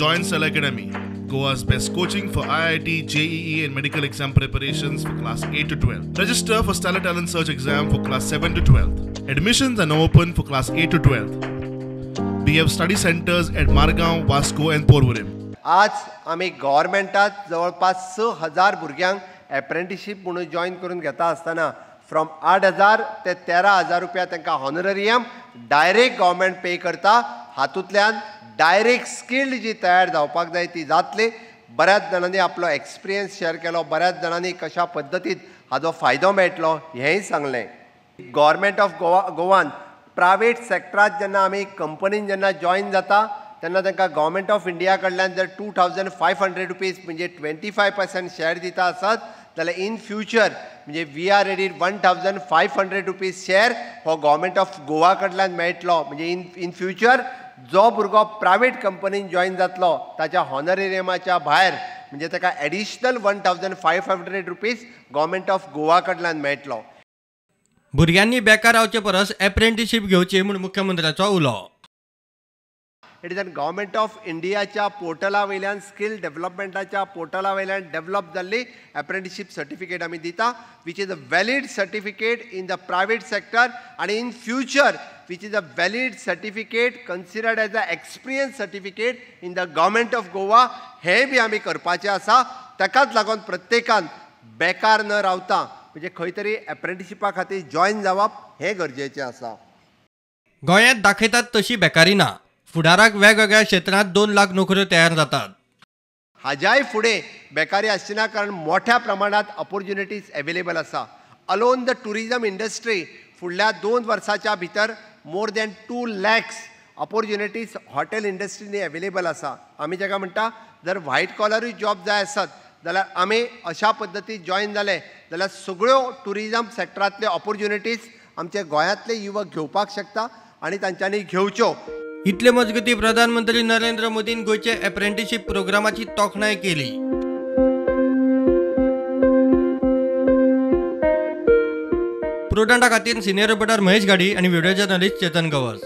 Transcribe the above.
Join Cell Academy, Goa's best coaching for IIT, JEE and medical exam preparations for class 8 to 12. Register for Stellar Talent Search exam for class 7 to 12. Admissions are now open for class 8 to 12. We have study centers at Margaon, Vasco and Porvorim. आज आम्ही गव्हर्नमेंटात जवळपास 6,000 भुरग्यांक apprenticeship म्हणून join करून घेता आसतना from 8,000 ते 13,000 रुपया तांकां हॉनररियम डायरेक्ट गव्हर्नमेंट पे करता. हातूंतल्यान डायरेक्ट स्किल्ड जी तयार जावपाक जाय ती जातली. बऱ्याच जाणांनी आपलो एक्सपिरियन्स शेअर केलो, बऱ्याच जाणांनी कशा पद्दतीन हाजो फायदो मेळटलो हेंय सांगलें. गव्हर्नमेंट ऑफ गोवान प्रायवेट सेक्टरांत जेन्ना आमी कंपनीन जेन्ना जॉईन जाता तेन्ना तांकां गव्हर्नमेंट ऑफ इंडिया कडल्यान जर 2,500 रुपीज म्हणजे 25% शेअर दिता आसत जाल्यार इन फ्युचर म्हणजे we are ready 1,500 rupees share हो गव्हर्नमेंट ऑफ गोवा कडल्यान मेळटलो. म्हणजे इन फ्युचर जो भुरगो प्रायवेट कंपनीन जॉईन जातलो ताच्या हॉनरेरियमाच्या भायर म्हणजे ताका additional 1,500 rupees government of Goa कडल्यान मेळटलो. भुरग्यांनी बेकार रावचे परस अप्रेंटिसशीप घेवची म्हूण मुख्यमंत्र्याचो उलो. It is an government of इंडियाच्या पोर्टला वयल्यान स्किल डेव्हलपमेंटाच्या पोर्टला वयल्यान डेव्हलप जाल्ली अप्रेंटिसशीप सर्टिफिकेट आमी दिता which is a valid certificate in the private sector आनी in future which is a valid certificate considered as a experience certificate in the government of Goa. हें बी आमी करपाचें आसा. ताकाच लागून प्रत्येकान बेकार न रावता म्हणजे खंय तरी अप्रेंटिसशिपा खातीर जॉईन जावप हें गरजेचें आसा. गोंयांत दाखयतात तशी बेकारी ना. फुडाराक वेगवेगळ्या क्षेत्रांत 2 लाख नोकऱ्यो तयार जातात. हाज्याय फुडें बेकारी आसचिना कारण मोठ्या प्रमाणात ऑपॉर्च्युनिटीज अवेलेबल आसा. अलोन द टुरिजम इंडस्ट्री फुडल्या 2 वर्साच्या भितर more than 2 lakhs opportunities hotel इंडस्ट्रीनी अवेलेबल आसा. आमी जाका म्हणटा जर व्हायट कॉलरूय जॉब जाय आसत जाल्यार आमी अशा पद्दतीन जॉईन जाले जाल्यार सगळ्यो टुरिजम सेक्टरांतल्यो ऑपॉर्च्युनिटीज आमचे गोंयांतले युवक घेवपाक शकता आनी तांच्यांनी घेवच्यो. इतले मजगतीं प्रधानमंत्री नरेंद्र मोदीन गोंयचे अप्रेंटिसशीप प्रोग्रामाची तोखणाय केली. प्रुडंटा खातीर सिनियर रिपोर्टर महेश गाडी आनी व्हिडिओ जर्नलिस्ट चेतन गवस.